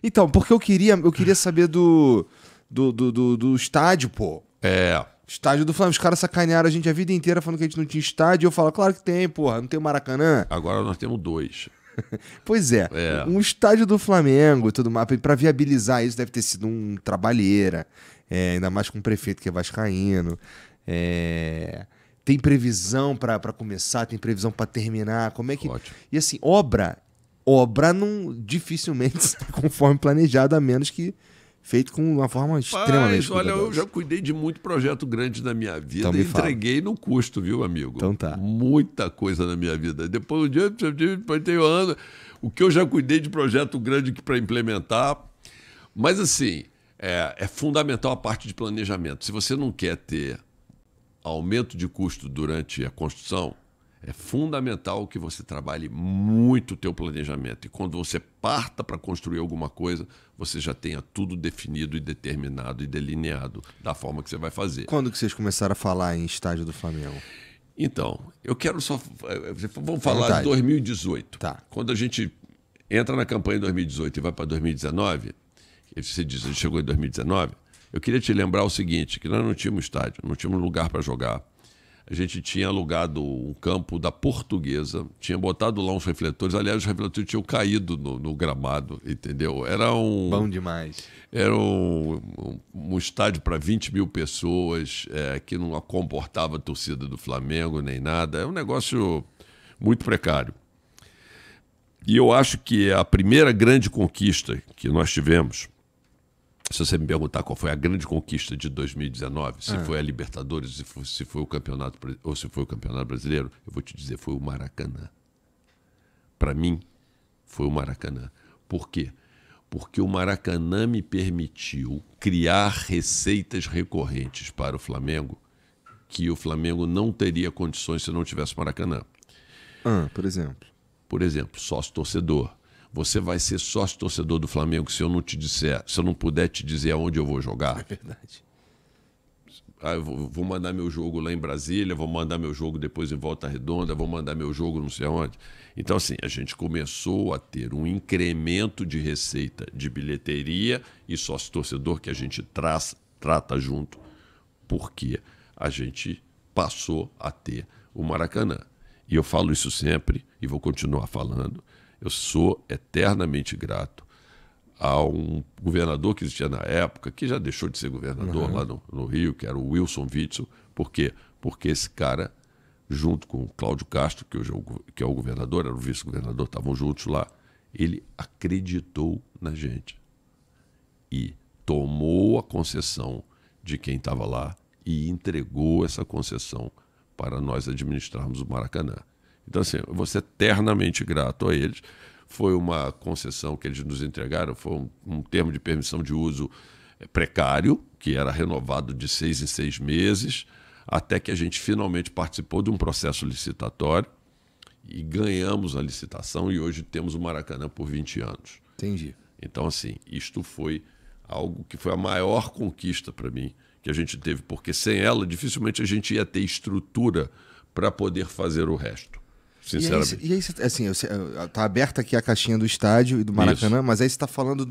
Então, porque eu queria saber do estádio, pô. Estádio do Flamengo. Os caras sacanearam a gente a vida inteira falando que a gente não tinha estádio. E eu falo, claro que tem, porra. Não tem o Maracanã? Agora nós temos 2. Pois é. Um estádio do Flamengo e tudo mais. Pra viabilizar isso deve ter sido um trabalheira. Ainda mais com um prefeito que é vascaíno. Tem previsão pra começar? Tem previsão pra terminar? Como é que... Ótimo. E assim, obra não dificilmente sai conforme planejado, a menos que feito com uma forma extremamente Olha, eu cuidadosa. já cuidei de muito projeto grande na minha vida Então me e fala. entreguei no custo, viu, amigo? Então tá. Muita coisa na minha vida. Depois tem um ano, o que eu já cuidei de projeto grande para implementar. Mas assim, é fundamental a parte de planejamento. Se você não quer ter aumento de custo durante a construção, é fundamental que você trabalhe muito o teu planejamento. E quando você parta para construir alguma coisa, você já tenha tudo definido e determinado e delineado da forma que você vai fazer. Quando que vocês começaram a falar em estádio do Flamengo? Então, eu quero só... Vamos falar de 2018. Tá. Quando a gente entra na campanha em 2018 e vai para 2019, você diz, a gente chegou em 2019, eu queria te lembrar o seguinte, que nós não tínhamos estádio, não tínhamos lugar para jogar. A gente tinha alugado um campo da Portuguesa, tinha botado lá uns refletores. Aliás, os refletores tinham caído no gramado, entendeu? Bom demais. Era um estádio para 20 mil pessoas, que não comportava a torcida do Flamengo nem nada. É um negócio muito precário. E eu acho que a primeira grande conquista que nós tivemos, se você me perguntar qual foi a grande conquista de 2019, se foi a Libertadores, se foi o campeonato ou se foi o Campeonato Brasileiro, eu vou te dizer, foi o Maracanã. Para mim, foi o Maracanã. Por quê? Porque o Maracanã me permitiu criar receitas recorrentes para o Flamengo que o Flamengo não teria condições se não tivesse Maracanã. Por exemplo? Por exemplo, sócio-torcedor. Você vai ser sócio-torcedor do Flamengo se eu não te disser, se eu não puder te dizer aonde eu vou jogar. É verdade. Eu vou mandar meu jogo lá em Brasília, vou mandar meu jogo depois em Volta Redonda, vou mandar meu jogo não sei aonde. Então, assim, a gente começou a ter um incremento de receita de bilheteria e sócio-torcedor que a gente trata junto, porque a gente passou a ter o Maracanã. E eu falo isso sempre e vou continuar falando. Eu sou eternamente grato a um governador que existia na época, que já deixou de ser governador lá no Rio, que era o Wilson Witzel. Por quê? Porque esse cara, junto com o Cláudio Castro, que hoje é o governador, era o vice-governador, estavam juntos lá, ele acreditou na gente e tomou a concessão de quem estava lá e entregou essa concessão para nós administrarmos o Maracanã. Então, assim, eu vou ser eternamente grato a eles. Foi uma concessão que eles nos entregaram, foi um termo de permissão de uso precário, que era renovado de 6 em 6 meses, até que a gente finalmente participou de um processo licitatório e ganhamos a licitação e hoje temos o Maracanã por 20 anos. Entendi. Então, assim, isto foi algo que foi a maior conquista para mim que a gente teve, porque sem ela dificilmente a gente ia ter estrutura para poder fazer o resto. Sinceramente. E aí assim, tá aberta aqui a caixinha do estádio e do Maracanã, mas aí você tá falando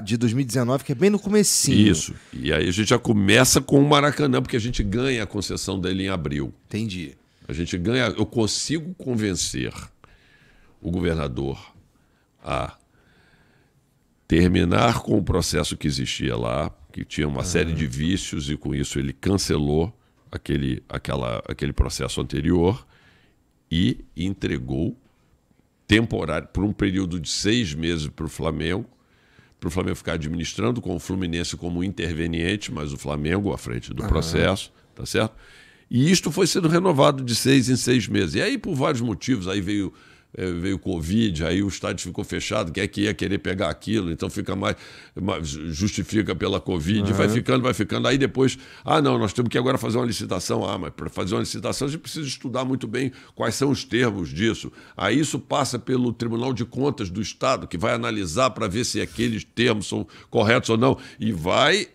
de 2019, que é bem no comecinho. Isso. E aí a gente já começa com o Maracanã, porque a gente ganha a concessão dele em abril. Entendi. A gente ganha, eu consigo convencer o governador a terminar com o processo que existia lá, que tinha uma série de vícios, e com isso ele cancelou aquele processo anterior e entregou temporário, por um período de 6 meses para o Flamengo ficar administrando com o Fluminense como interveniente, mas o Flamengo à frente do processo, tá certo? E isto foi sendo renovado de 6 em 6 meses. E aí, por vários motivos, aí veio o Covid, aí o estádio ficou fechado, quem é que ia querer pegar aquilo, então fica mais justifica pela Covid, vai ficando, aí depois, não, nós temos que agora fazer uma licitação, mas para fazer uma licitação a gente precisa estudar muito bem quais são os termos disso, aí isso passa pelo Tribunal de Contas do Estado, que vai analisar para ver se aqueles termos são corretos ou não, e vai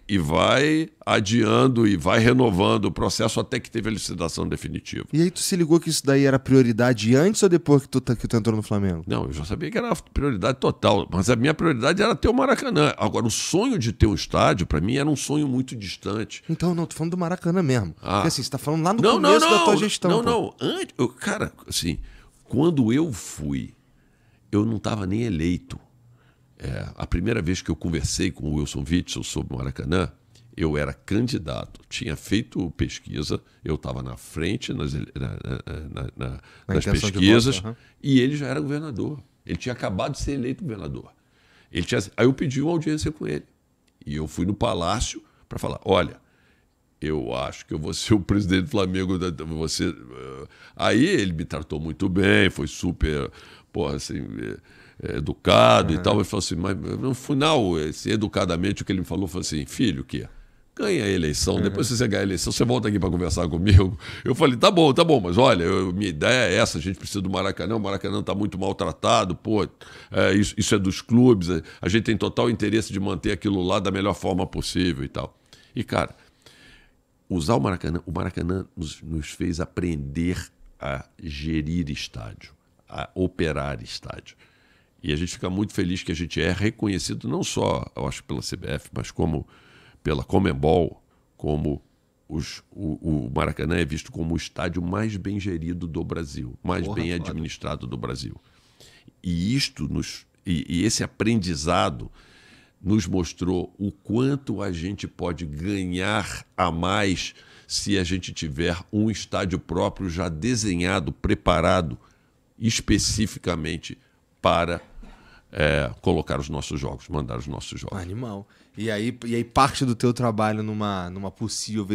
adiando e vai renovando o processo até que teve a licitação definitiva. E aí tu se ligou que isso daí era prioridade antes ou depois que tu entrou no Flamengo? Não, eu já sabia que era prioridade total, mas a minha prioridade era ter o Maracanã. Agora, o sonho de ter um estádio, para mim, era um sonho muito distante. Então, não, tô falando do Maracanã mesmo. Porque assim, você tá falando lá no começo da tua gestão. Não. Cara, assim, quando eu fui, eu não estava nem eleito. A primeira vez que eu conversei com o Wilson Witzel sobre o Maracanã, eu era candidato, tinha feito pesquisa, eu estava na frente nas pesquisas, e ele já era governador. Ele tinha acabado de ser eleito governador. Aí eu pedi uma audiência com ele. E eu fui no Palácio para falar, olha, eu acho que eu vou ser o presidente do Flamengo. Aí ele me tratou muito bem, foi super, assim, educado e tal. Ele falou assim, mas no final, educadamente, o que ele me falou foi assim, filho, o quê? Ganha a eleição, depois que você ganhar a eleição, você volta aqui para conversar comigo. Eu falei, tá bom, mas olha, minha ideia é essa, a gente precisa do Maracanã, o Maracanã está muito maltratado, isso é dos clubes, a gente tem total interesse de manter aquilo lá da melhor forma possível e tal. E, cara, usar o Maracanã nos fez aprender a gerir estádio, a operar estádio. E a gente fica muito feliz que a gente é reconhecido não só, eu acho, pela CBF, mas como pela Conmebol, como o Maracanã é visto como o estádio mais bem gerido do Brasil, mais bem administrado do Brasil. E esse aprendizado nos mostrou o quanto a gente pode ganhar a mais se a gente tiver um estádio próprio já desenhado, preparado especificamente para colocar os nossos jogos, mandar os nossos jogos. Animal. E aí parte do teu trabalho numa possível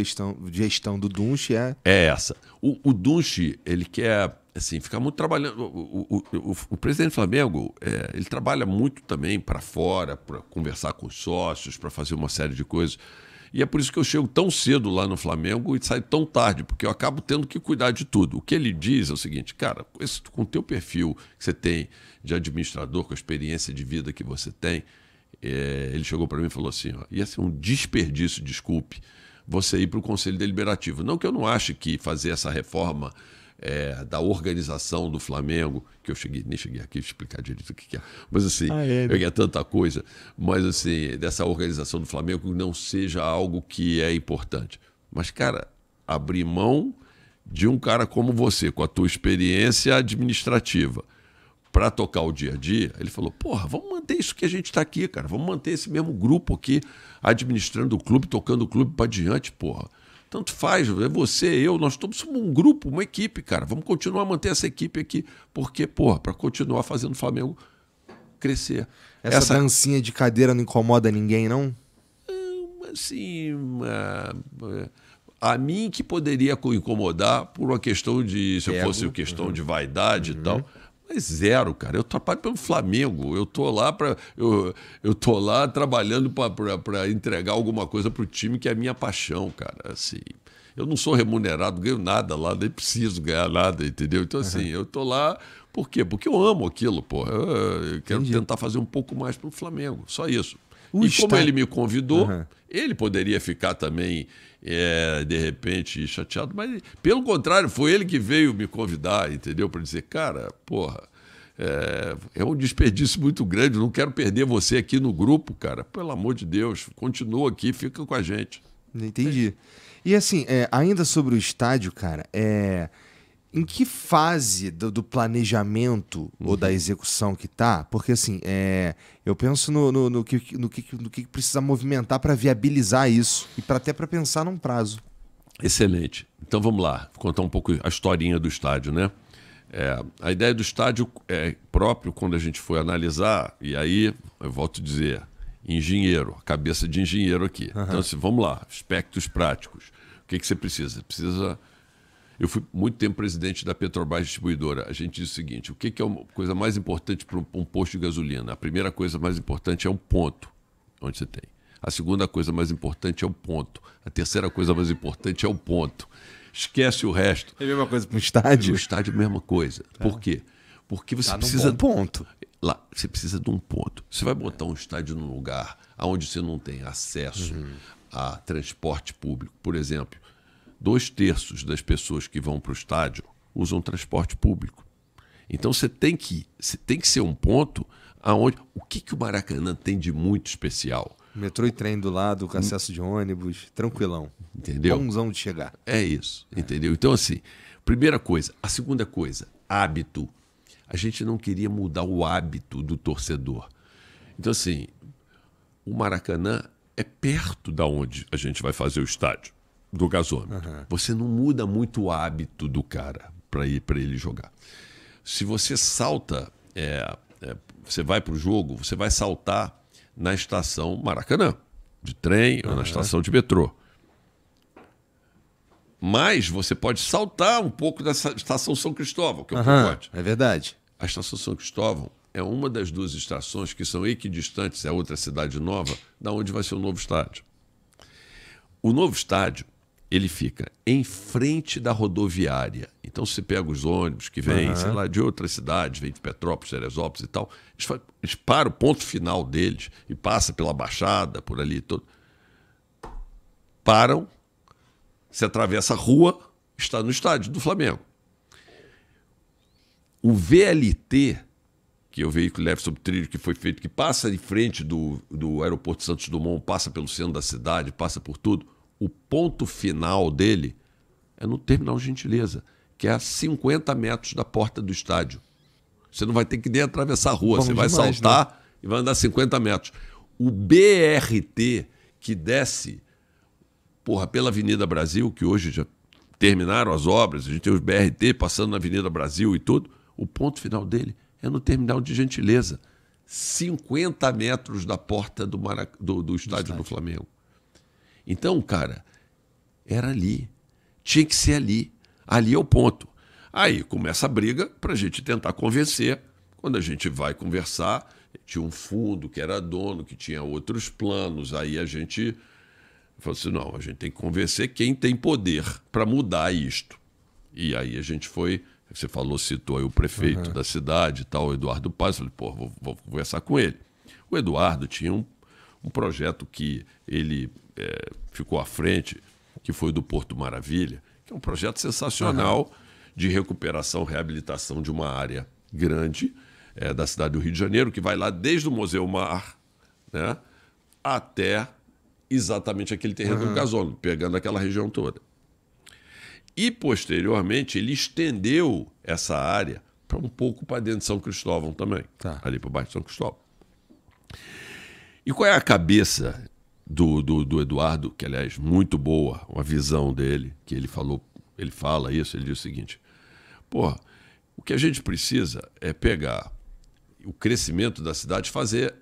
gestão do Dunche é essa. O Dunche, ele quer assim, ficar muito trabalhando. O presidente do Flamengo, ele trabalha muito também para fora, para conversar com os sócios, para fazer uma série de coisas. E é por isso que eu chego tão cedo lá no Flamengo e saio tão tarde, porque eu acabo tendo que cuidar de tudo. O que ele diz é o seguinte, cara, com o teu perfil que você tem de administrador, com a experiência de vida que você tem, ele chegou para mim e falou assim, ia ser um desperdício, desculpe, você ir para o Conselho Deliberativo. Não que eu não ache que fazer essa reforma da organização do Flamengo, que eu nem cheguei aqui a explicar direito o que é, mas assim, é tanta coisa, mas assim, dessa organização do Flamengo não seja algo que é importante. Mas, cara, abrir mão de um cara como você, com a tua experiência administrativa, para tocar o dia a dia, ele falou, vamos manter isso que a gente está aqui, cara, vamos manter esse mesmo grupo aqui, administrando o clube, tocando o clube para diante, Tanto faz, é você, eu, nós somos um grupo, uma equipe, cara. Vamos continuar a manter essa equipe aqui, porque, para continuar fazendo o Flamengo crescer. Essa dancinha de cadeira não incomoda ninguém, não? Assim, a mim que poderia incomodar por uma questão de, se eu fosse questão de vaidade e tal. Mas zero, cara. Eu trabalho pelo Flamengo. Eu tô lá eu tô lá trabalhando para entregar alguma coisa pro time que é a minha paixão, cara. Assim, eu não sou remunerado, ganho nada lá, nem preciso ganhar nada, entendeu? Então, assim, eu tô lá. Por quê? Porque eu amo aquilo, Eu quero tentar fazer um pouco mais pro Flamengo. Só isso. Como ele me convidou, ele poderia ficar também, de repente, chateado, mas, pelo contrário, foi ele que veio me convidar, entendeu? Para dizer, cara, é um desperdício muito grande, não quero perder você aqui no grupo, cara. Pelo amor de Deus, continua aqui, fica com a gente. Entendi. E assim, ainda sobre o estádio, cara, em que fase do planejamento ou da execução que tá? Porque assim, eu penso no que precisa movimentar para viabilizar isso e até para pensar num prazo. Excelente. Então vamos lá, vou contar um pouco a historinha do estádio, né? A ideia do estádio próprio, quando a gente foi analisar, e aí eu volto a dizer, engenheiro, cabeça de engenheiro aqui. Então assim, vamos lá, aspectos práticos. O que você precisa? Eu fui muito tempo presidente da Petrobras Distribuidora. A gente diz o seguinte, o que é a coisa mais importante para um posto de gasolina? A primeira coisa mais importante é um ponto onde você tem. A segunda coisa mais importante é o ponto. A terceira coisa mais importante é o ponto. Esquece o resto. É a mesma coisa para o estádio? O estádio é a mesma coisa. Por quê? Porque você precisa... de um ponto. Lá, você precisa de um ponto. Você vai botar um estádio num lugar onde você não tem acesso a transporte público. Por exemplo, 2/3 das pessoas que vão para o estádio usam transporte público. Então você tem que ser um ponto aonde... O que o Maracanã tem de muito especial? Metrô e trem do lado, com acesso de ônibus, tranquilão. Entendeu? Bonzão de chegar. É isso, entendeu? Então, assim, primeira coisa. A segunda coisa, hábito. A gente não queria mudar o hábito do torcedor. Então, assim, o Maracanã é perto da onde a gente vai fazer o estádio, do gasômetro. Você não muda muito o hábito do cara para ele jogar. Se você salta, você vai para o jogo, você vai saltar na estação Maracanã, de trem ou na estação de metrô. Mas você pode saltar um pouco dessa estação São Cristóvão, que é o pacote. É verdade. A estação São Cristóvão é uma das 2 estações que são equidistantes, é a outra cidade nova, da onde vai ser o novo estádio. O novo estádio, ele fica em frente da rodoviária. Então, você pega os ônibus que vêm, sei lá, de outras cidades, vêm de Petrópolis, Teresópolis e tal, eles param o ponto final deles e passa pela Baixada, por ali todo. Param, você atravessa a rua, está no estádio do Flamengo. O VLT, que é o veículo leve sobre trilho que foi feito, que passa em frente do aeroporto Santos Dumont, passa pelo centro da cidade, passa por tudo, o ponto final dele é no Terminal Gentileza, que é a 50 metros da porta do estádio. Você não vai ter que nem atravessar a rua, você vai saltar e vai andar 50 metros. O BRT, que desce pela Avenida Brasil, que hoje já terminaram as obras, a gente tem os BRT passando na Avenida Brasil e tudo, o ponto final dele é no Terminal de Gentileza, 50 metros da porta do estádio do Flamengo. Então, cara, era ali. Tinha que ser ali. Ali é o ponto. Aí começa a briga para a gente tentar convencer. Quando a gente vai conversar, tinha um fundo que era dono, que tinha outros planos. Aí a gente falou assim, não, a gente tem que convencer quem tem poder para mudar isto. E aí a gente foi... Você citou aí o prefeito da cidade e tal, o Eduardo Paz. Eu falei, vou conversar com ele. O Eduardo tinha um projeto que ele ficou à frente, que foi do Porto Maravilha, que é um projeto sensacional de recuperação, reabilitação de uma área grande da cidade do Rio de Janeiro, que vai lá desde o Museu Mar, né, até exatamente aquele terreno do gasômetro, pegando aquela região toda. E, posteriormente, ele estendeu essa área para um pouco para dentro de São Cristóvão também, ali para baixo de São Cristóvão. E qual é a cabeça do Eduardo, que, aliás, muito boa, uma visão dele, que ele fala isso, ele diz o seguinte, o que a gente precisa é pegar o crescimento da cidade e fazer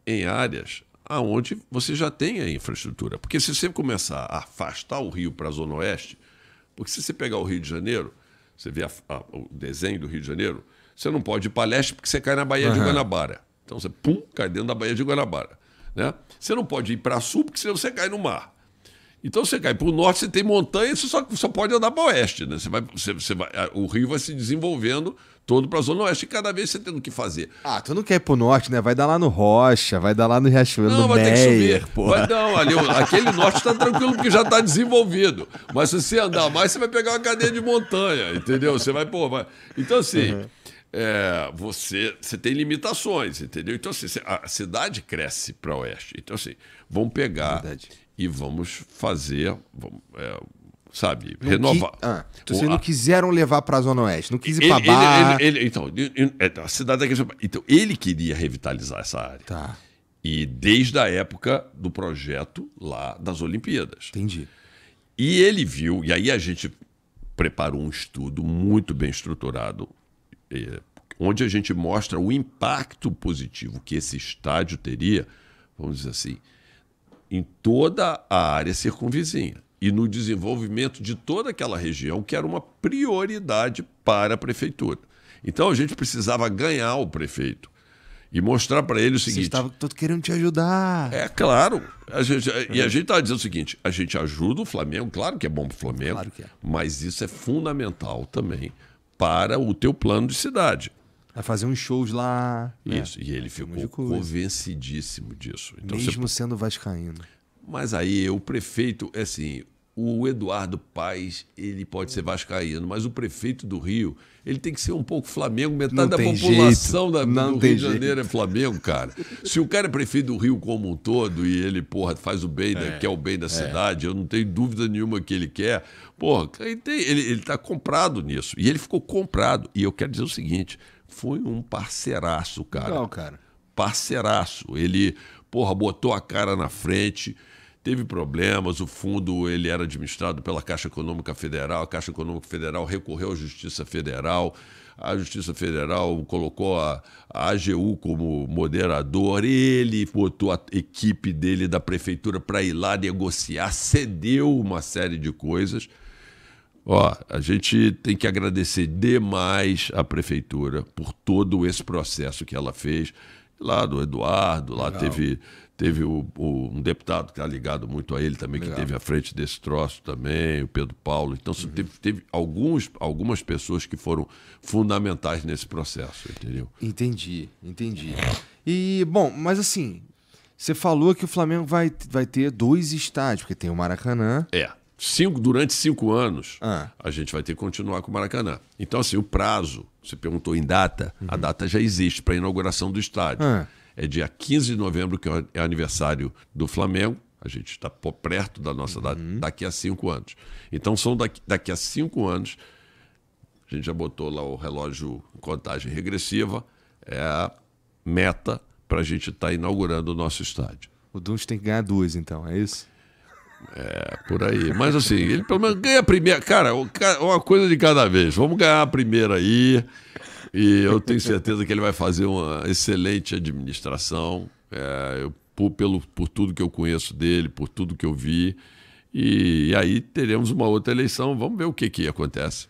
em áreas onde você já tem a infraestrutura. Porque se você começar a afastar o Rio para a Zona Oeste, porque se você pegar o Rio de Janeiro, você vê o desenho do Rio de Janeiro, você não pode ir para leste porque você cai na Baía de Guanabara. Então você, cai dentro da Baía de Guanabara. Né? Você não pode ir para sul porque senão você cai no mar. Então você cai para o norte, você tem montanha e você só pode andar para o oeste. Né? O Rio vai se desenvolvendo todo para a Zona Oeste e cada vez você tendo que fazer. Tu não quer ir para o norte, né? Vai dar lá no Rocha, vai dar lá no Riachuelo, no vai ter que Meia, subir. Aquele norte está tranquilo porque já está desenvolvido. Mas se você andar mais, você vai pegar uma cadeia de montanha, entendeu? Você vai, Então, assim, você tem limitações, entendeu? Então, assim, a cidade cresce para o oeste. Então, assim, vamos pegar e vamos fazer... sabe, renovar. Então vocês não quiseram levar para a Zona Oeste, não quis ir para Barra. A cidade então, ele queria revitalizar essa área. Tá. E desde a época do projeto lá das Olimpíadas. Entendi. E ele viu, e aí a gente preparou um estudo muito bem estruturado, onde a gente mostra o impacto positivo que esse estádio teria, vamos dizer assim, em toda a área circunvizinha. E no desenvolvimento de toda aquela região, que era uma prioridade para a prefeitura. Então a gente precisava ganhar o prefeito e mostrar para ele o seguinte... Vocês estavam todos querendo te ajudar. É claro. E a gente estava dizendo o seguinte, a gente ajuda o Flamengo, claro que é bom para o Flamengo, claro que é. Mas isso é fundamental também para o teu plano de cidade. Vai fazer uns shows lá. Isso, e ele ficou convencidíssimo disso. Então, mesmo sendo vascaíno. Mas aí o prefeito, assim, o Eduardo Paes, ele pode ser vascaíno, mas o prefeito do Rio, ele tem que ser um pouco Flamengo. Metade da população do Rio de Janeiro é Flamengo, cara. Se o cara é prefeito do Rio como um todo e ele, porra, faz o bem, quer o bem da cidade, eu não tenho dúvida nenhuma que ele quer, porra, ele tá comprado nisso. E ele ficou comprado. E eu quero dizer o seguinte, foi um parceiraço, cara. Legal, cara. Parceiraço. Ele, porra, botou a cara na frente, teve problemas, o fundo ele era administrado pela Caixa Econômica Federal, a Caixa Econômica Federal recorreu à Justiça Federal, a Justiça Federal colocou a AGU como moderador, ele botou a equipe dele da prefeitura para ir lá negociar, cedeu uma série de coisas. Ó, a gente tem que agradecer demais a prefeitura por todo esse processo que ela fez. Lá do Eduardo, lá teve um deputado que está ligado muito a ele também, que teve à frente desse troço também, o Pedro Paulo. Então, teve algumas pessoas que foram fundamentais nesse processo, entendeu? Entendi. E, bom, mas assim, você falou que o Flamengo vai ter 2 estádios, porque tem o Maracanã. Durante 5 anos, a gente vai ter que continuar com o Maracanã. Então, assim, o prazo, você perguntou em data, a data já existe para a inauguração do estádio. É dia 15 de novembro, que é aniversário do Flamengo. A gente está perto da nossa data, daqui a 5 anos. Então, são daqui a 5 anos, a gente já botou lá o relógio em contagem regressiva, é a meta para a gente estar inaugurando o nosso estádio. O Duns tem que ganhar 2, então, é isso? Por aí. Mas assim, ele pelo menos ganha a primeira. Cara, uma coisa de cada vez. Vamos ganhar a primeira aí. E eu tenho certeza que ele vai fazer uma excelente administração. Por tudo que eu conheço dele, por tudo que eu vi. E aí teremos uma outra eleição. Vamos ver o que acontece.